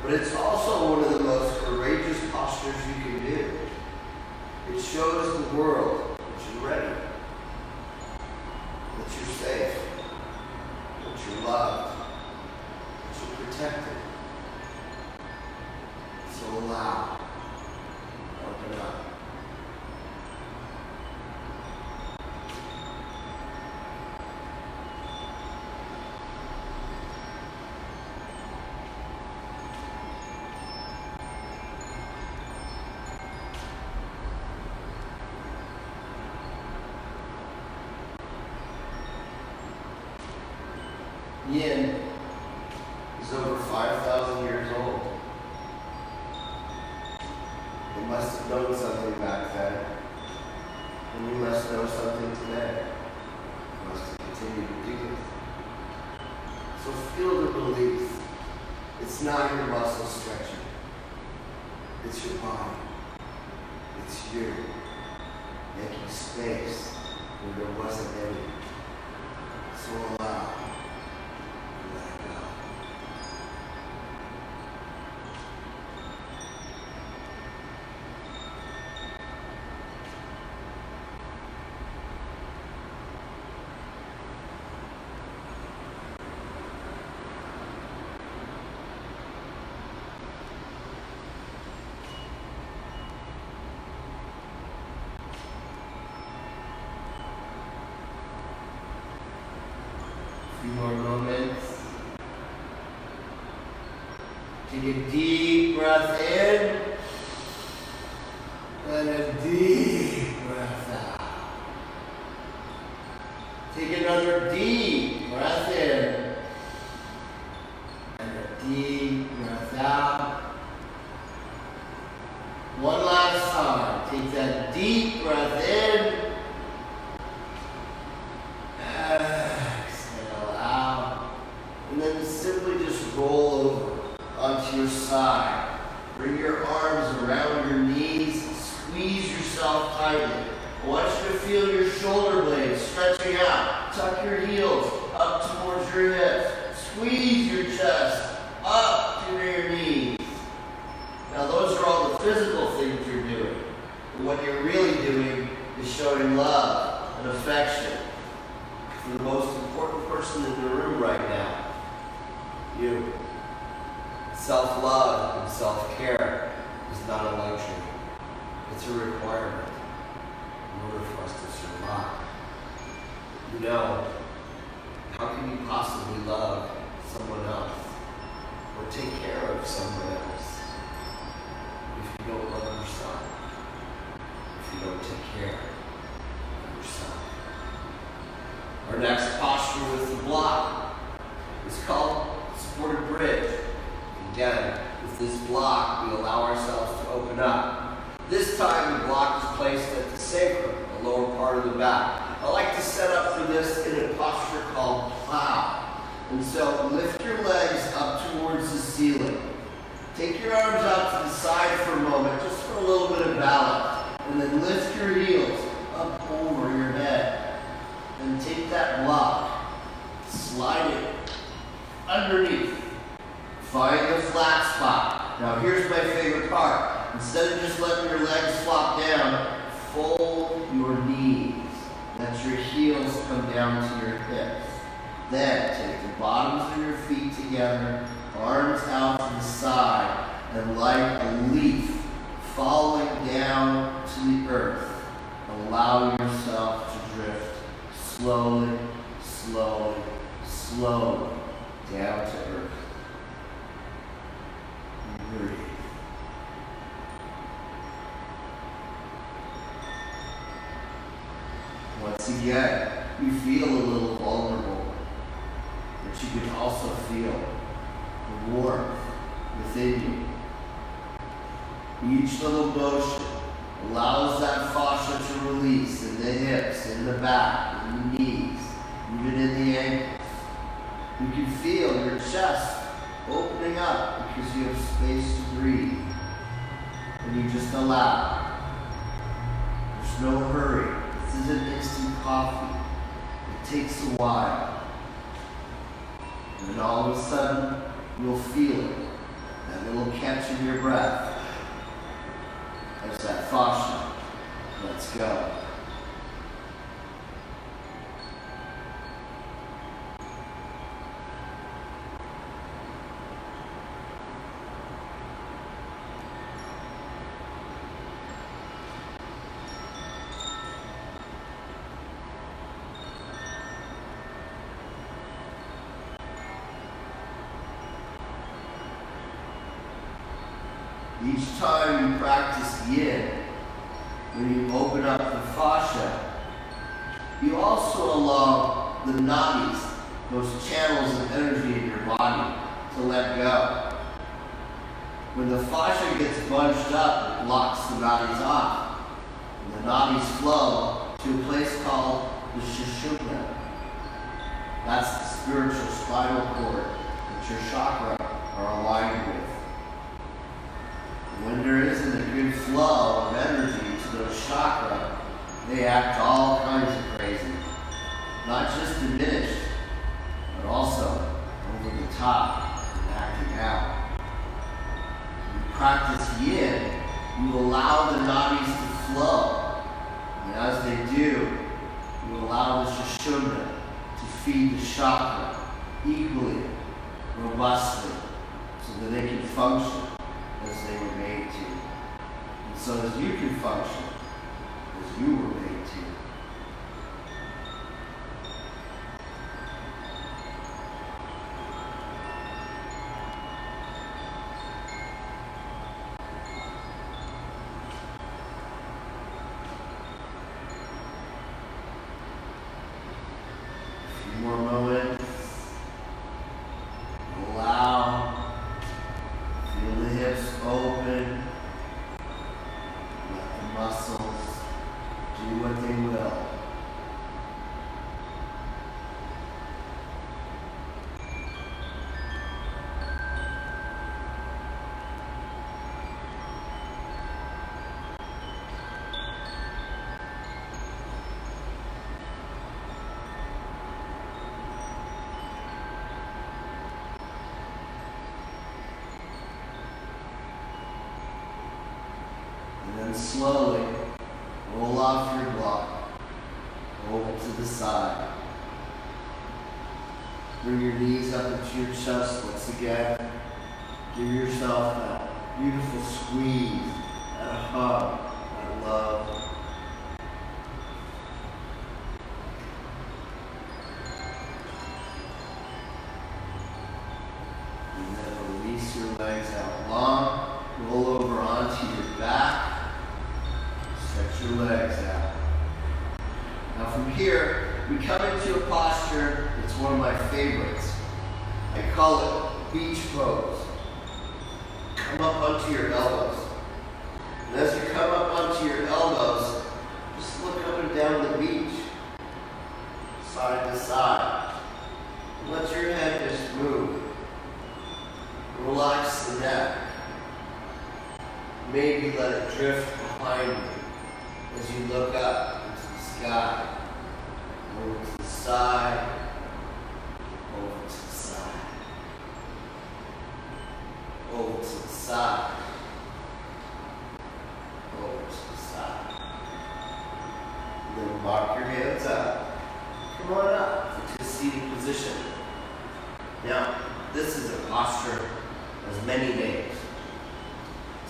But it's also one of the most courageous postures you can do. It shows the world that you're ready, that you're safe, that you're loved, that you're protected. So allow. Open up. Yin is over 5,000 years old. It must have known something back then, and we must know something today. We must continue to do it. So feel the release. It's not your muscle stretching. It's your body. It's you making space where there wasn't any. So allow. Few more moments. Take a deep breath in and a deep breath out. Take another deep breath in deep breath out. One last time. Take that deep breath in. Exhale out. And then simply just roll over onto your side. Bring your arms around your knees. Squeeze yourself tightly. I want you to feel your shoulder blades stretching out. Tuck your heels up towards your hips. Squeeze your chest up to your knees. Now those are all the physical things you're doing. But what you're really doing is showing love and affection for the most important person in the room right now. You. Self-love and self-care is not a luxury. It's a requirement in order for us to survive. You know, how can you possibly love someone else or take care of someone else if you don't love yourself? If you don't take care of yourself? Our next posture with the block is called supported bridge. Again, with this block, we allow ourselves to open up. This time, the block is placed at the sacrum, the lower part of the back. I like to set up for this in a posture called plow. And so, lift your legs up towards the ceiling. Take your arms out to the side for a moment, just for a little bit of balance. And then lift your heels up over your head. And take that block, slide it underneath. Find the flat spot. Now here's my favorite part. Instead of just letting your legs flop down, fold your knees. Let your heels come down to your hips. Then take the bottoms of your feet together, arms out to the side, and like a leaf falling down to the earth, allow yourself to drift slowly, slowly, slowly down to earth. Breathe. Once again, you feel a little vulnerable, but you can also feel the warmth within you. Each little motion allows that fascia to release in the hips, in the back, in the knees, even in the ankles. You can feel your chest opening up because you have space to breathe. And you just allow. There's no hurry. This isn't instant coffee. It takes a while. And then all of a sudden, you'll feel it. That little catch in your breath. As that fascia lets go. Each time you practice yin, when you open up the fascia, you also allow the nadis, those channels of energy in your body, to let go. When the fascia gets bunched up, it blocks the nadis off. And the nadis flow to a place called the sushumna. That's the spiritual spinal cord that your chakra are aligned with. When there isn't a good flow of energy to those chakras, they act all kinds of crazy. Not just diminished, but also over the top and acting out. When you practice yin, you allow the nadis to flow. And as they do, you allow the sushumna to feed the chakra equally, robustly, so that they can function as they were made to. And so as you can function as you were made to. A few more moments. Allow muscles do what they will. And then slowly roll off your block, roll to the side. Bring your knees up into your chest once again. Give yourself that beautiful squeeze, that hug, that love. And then release your legs out long. Roll over onto your back. Stretch your legs out. Now from here, we come into a posture that's one of my favorites. I call it beach pose. Come up onto your elbows. And as you come up onto your elbows, just look up and down the beach, side to side. And let your head just move. Relax the neck. Maybe let it drift behind you as you look up into the sky. Over to the side, over to the side, over to the side, over to the side. And then lock your hands up. Come on up to a seated position. Now, this is a posture that has many names.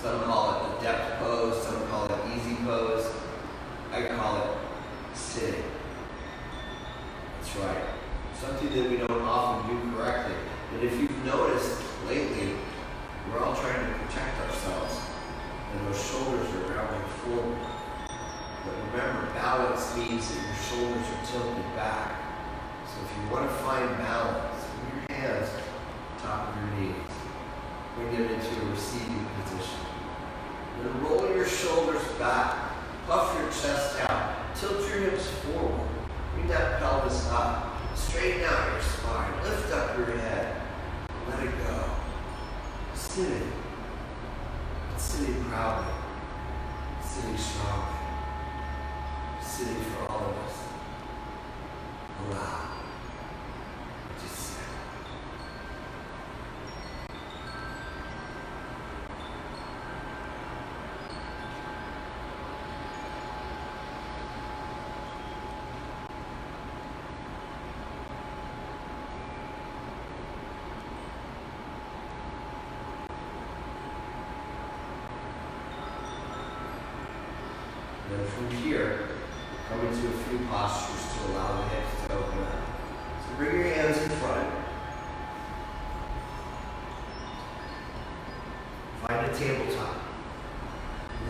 Some call it the depth pose, some call it easy pose. I call it sitting. That's right. Something that we don't often do correctly. And if you've noticed lately, we're all trying to protect ourselves. And those shoulders are rounding forward. But remember, balance means that your shoulders are tilted back. So if you want to find balance, bring your hands on top of your knees. Bring them into a receiving position. Then roll your shoulders back. Puff your chest out. Tilt your hips forward. Bring that pelvis up. Straighten out your spine. Lift up your head. Let it go. Sitting. Sitting proudly. Sitting strongly. Sitting for all of us. Allow. Just sit. Then from here, come into a few postures to allow the hips to open up. So bring your hands in front. Find a tabletop.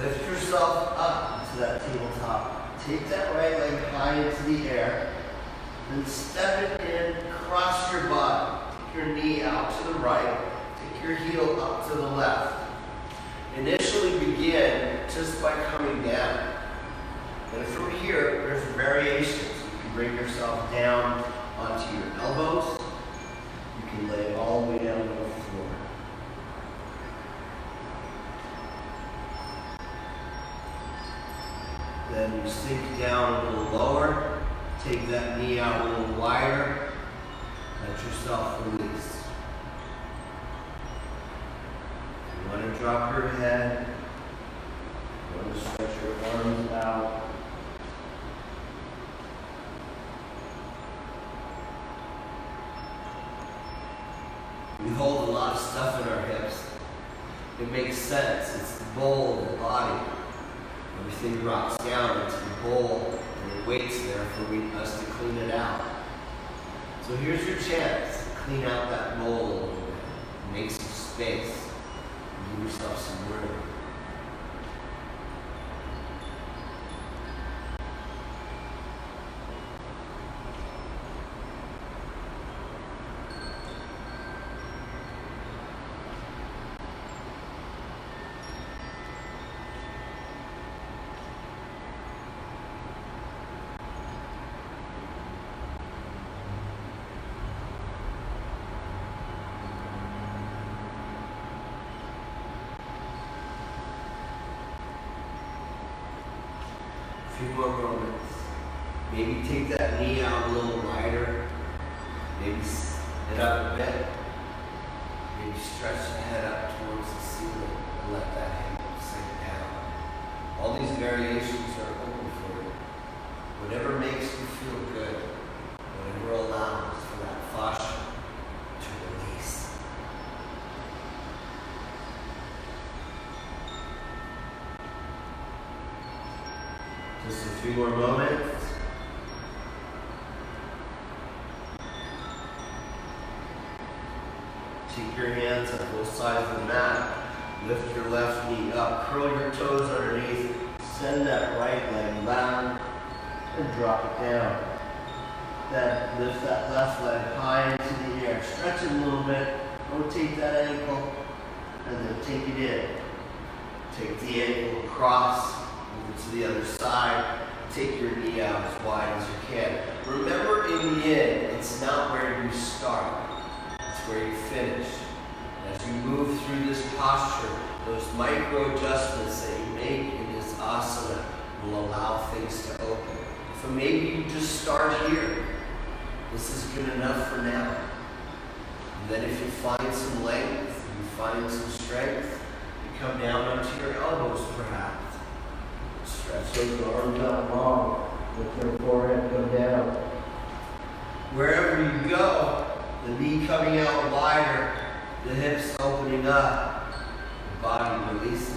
Lift yourself up to that tabletop. Take that right leg high into the air. Then step it in, cross your body. Take your knee out to the right. Take your heel up to the left. Initially begin just by coming down. And from here, there's variations. You can bring yourself down onto your elbows. You can lay it all the way down to the floor. Then you sink down a little lower. Take that knee out a little wider. Let yourself release. You want to drop your head. You want to stretch your arms out. We hold a lot of stuff in our hips. It makes sense. It's the bowl of the body. Everything drops down into the bowl, and it waits there for us to clean it out. So here's your chance to clean out that bowl a little bit. Make some space. Give yourself some room. few more moments. Maybe take that knee out a little wider. Maybe sit up a bit. Maybe stretch the head up towards the ceiling and let that head sink down. All these variations are open for you. Whatever makes you feel good, whatever allows for that fascia to release. Just a few more moments. Take your hands on both sides of the mat. Lift your left knee up. Curl your toes underneath. Send that right leg down and drop it down. Then lift that left leg high into the air. Stretch it a little bit. Rotate that ankle. And then take it in. Take the ankle across. Move it to the other side. Take your knee out as wide as you can. Remember, in the end, it's not where you start. It's where you finish. And as you move through this posture, those micro adjustments that you make in this asana will allow things to open. So maybe you just start here. This is good enough for now. And then if you find some length, you find some strength, you come down onto your elbows perhaps. Stretch those arms out long. Let your forehead go down. Wherever you go, the knee coming out wider, the hips opening up, the body releasing.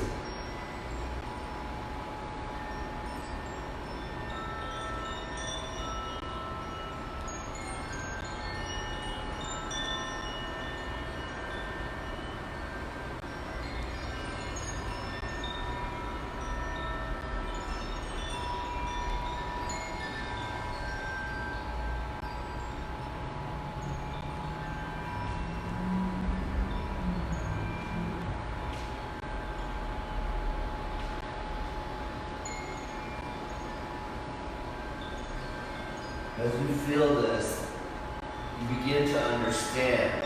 As you feel this, you begin to understand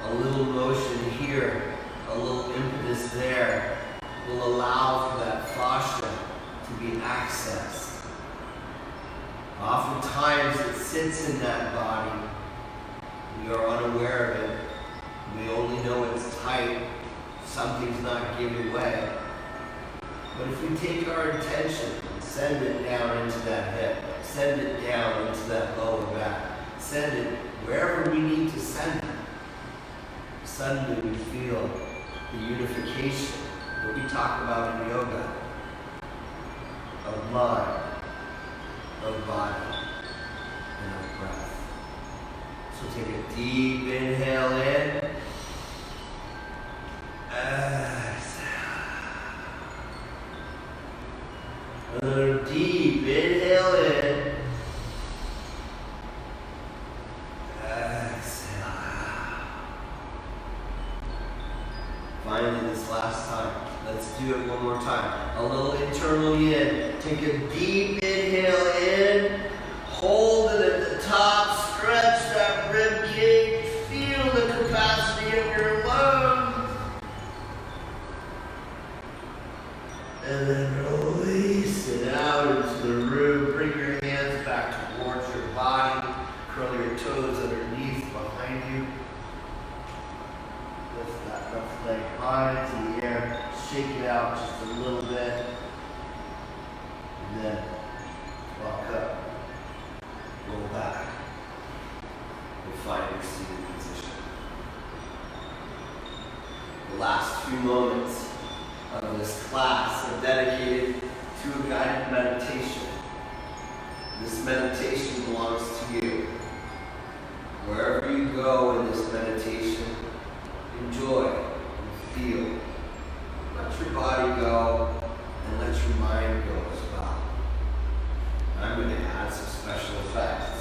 a little motion here, a little impetus there will allow for that fascia to be accessed. Oftentimes it sits in that body. We are unaware of it. We only know it's tight. Something's not giving way. But if we take our attention and send it down into that hip, send it down into that lower back, send it wherever we need to send it, suddenly we feel the unification that we talk about in yoga of mind, of body, and of breath. So take a deep inhale in. Another deep inhale in. Exhale out. Finally, this last time, let's do it one more time. A little internal yin. Take a deep inhale in. Hold it at the top. Stretch that rib cage. Feel the capacity of your lungs. And then release it out into the room. Bring your hands back towards your body. Curl your toes underneath behind you. Lift that left leg high into the air. Shake it out just a little bit. And then walk up. Roll back. And find your seated position. The last few moments of this class are dedicated to a guided meditation. This meditation belongs to you. Wherever you go in this meditation, enjoy and feel. Let your body go and let your mind go as well. I'm going to add some special effects.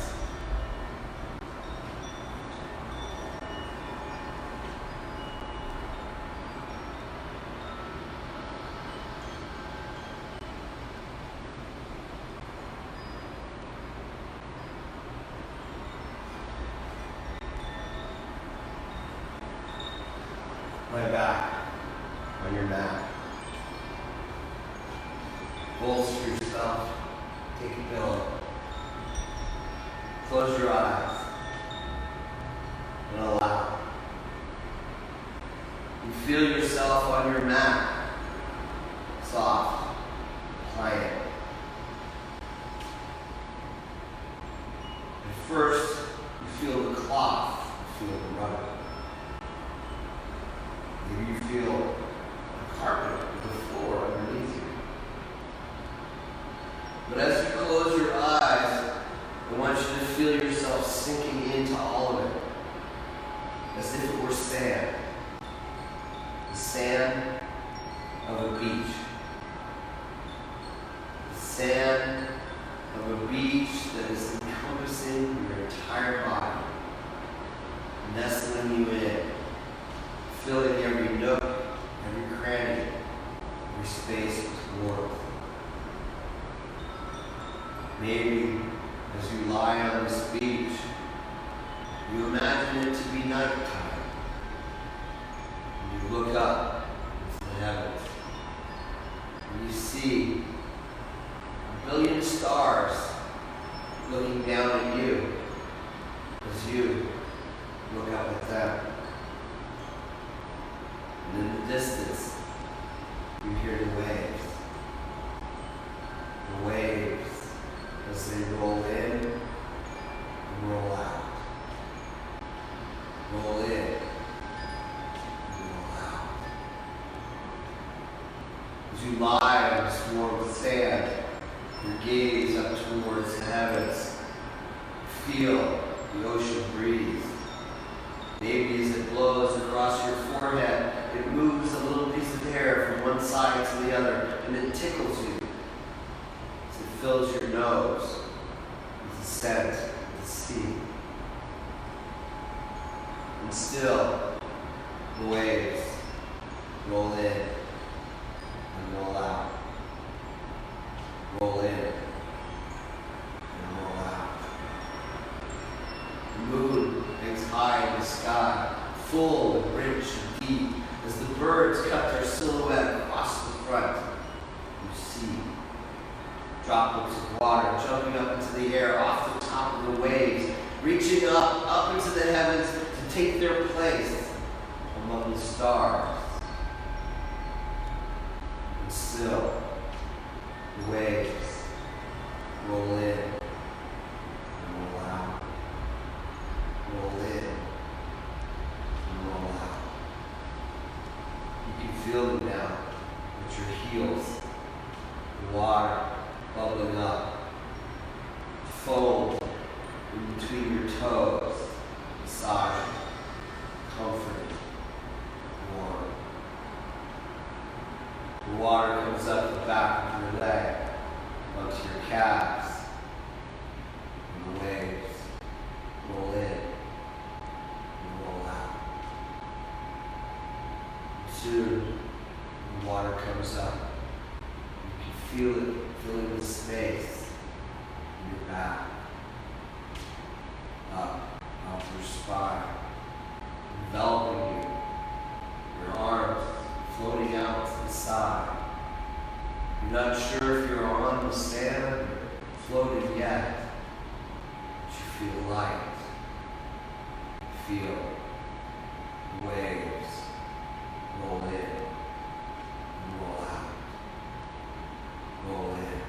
Lay back on your mat. Full bolster yourself. Take a pillow. Close your eyes and allow. You feel yourself on your mat, soft, pliant. At first, you feel the cloth, you feel the rubber. Maybe you feel the carpet or the floor underneath you. But as you close your eyes, I want you to feel yourself sinking into all of it, as if it were sand. The sand of a beach. The sand of a beach that is encompassing your entire body, nestling you in, filling every nook, every cranny, every space with warmth. Maybe as you lie on this beach, you imagine it to be nighttime. And you look up into the heavens, and you see a billion stars looking down at you as you look up at them. And in the distance, you hear the waves. The waves as they roll in and roll out. Roll in and roll out. As you lie on this warm sand, your gaze up towards the heavens, feel the ocean breeze. Maybe as it blows across your forehead, it moves a little piece of hair from one side to the other, and it tickles you as it fills your nose with the scent of the sea. And still, the waves roll in and roll out. Roll in and roll out. The moon hangs high in the sky, full and rich and deep, as the birds cut their silhouette across the front. You see droplets of water jumping up into the air off the top of the waves, reaching up into the heavens to take their place among the stars. And still, the waves roll in and roll out, roll in and roll out. You can feel them now at your heels, the water bubbling up, foam in between your toes, massaging, comforting, warm. The water comes up the back of your leg, onto your calves, and the waves roll in and roll out. Soon, the water comes up. You can feel it filling the space in your back, up your spine, enveloping you, your arms floating out to the side. You're not sure if you're on the sand or floating yet, but you feel light. You feel the waves roll in and roll out. Roll in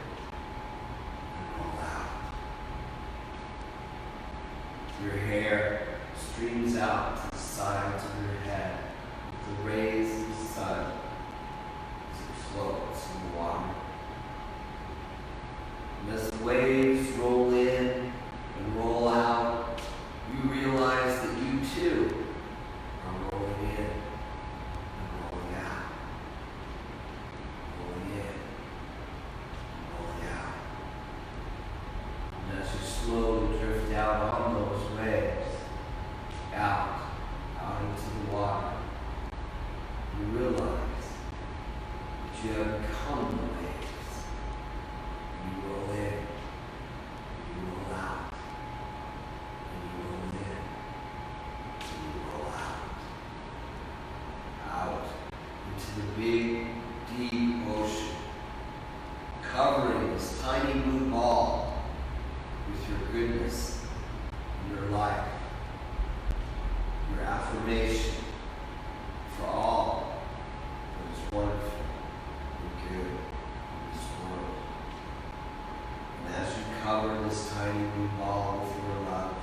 and roll out. Your hair streams out to the sides of your head with the rays of the sun as it floats in the water. And as the waves roll in and roll out, you realize that you too are rolling in and rolling out. Rolling in and rolling out. And as you slowly drift out on those waves, out into the water, you realize that you have become the waves. You roll in, you roll out, and you roll in, and you roll out. Out into the big, deep ocean, covered with your goodness in your life, your affirmation for all that is wonderful and good in this world. And as you cover this tiny blue ball with your love,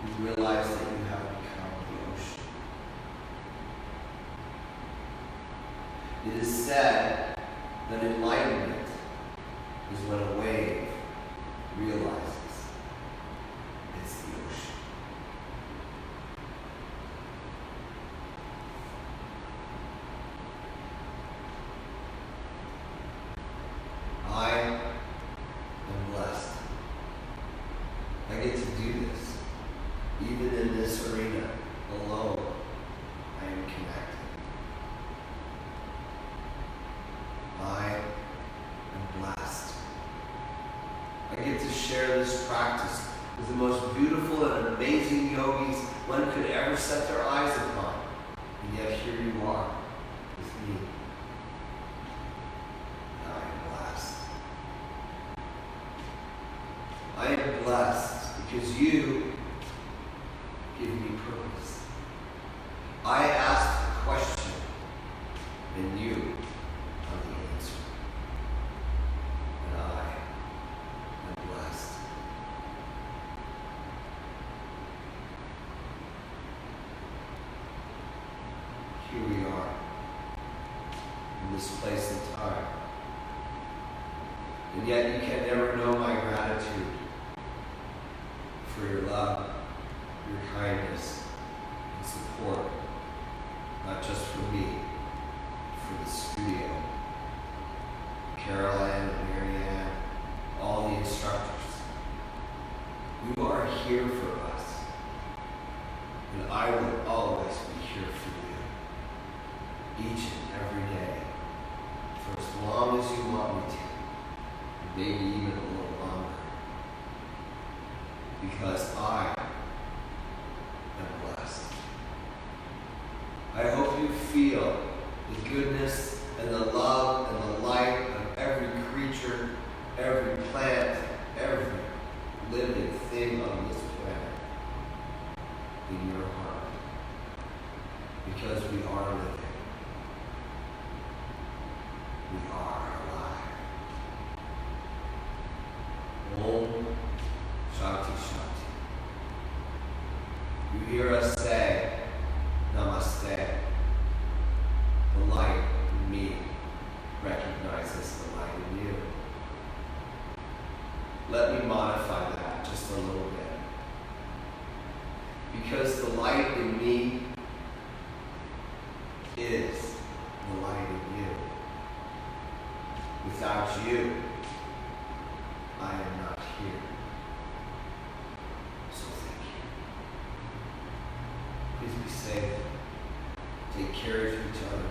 you realize that you have become the ocean. It is said that enlightenment is when a wave realizes it's the ocean. I am blessed. I get to do this. Even in this arena, alone, I am connected. I am blessed. I get to share this practice with the most beautiful and amazing yogis one could ever set their eyes upon. And yet here you are with me. And I am blessed. I am blessed because you give me purpose. I ask a question and you are the answer. And I am blessed. Here we are in this place and time. And yet you can never know my gratitude for your love, your kindness, and support, not just for me, for the studio, Caroline and Marianne, all the instructors. You are here for us, and I will always be here for you, each and every day, for as long as you want me to, maybe even a little longer, because I am blessed. I hope you feel the goodness and the love and the light of every creature, every plant, every living thing on this planet in your heart. Because we are living. We are alive. Om Shanti Shanti. You hear us say, Namaste. The light in me recognizes the light in you. Let me modify that just a little bit. Because the light in me is the light in you. Without you, I am not here. So thank you. Please be safe. Take care of each other.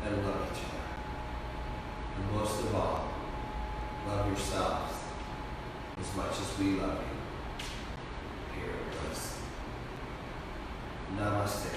And love each other. And most of all, love yourselves as much as we love you. Here it goes. Namaste.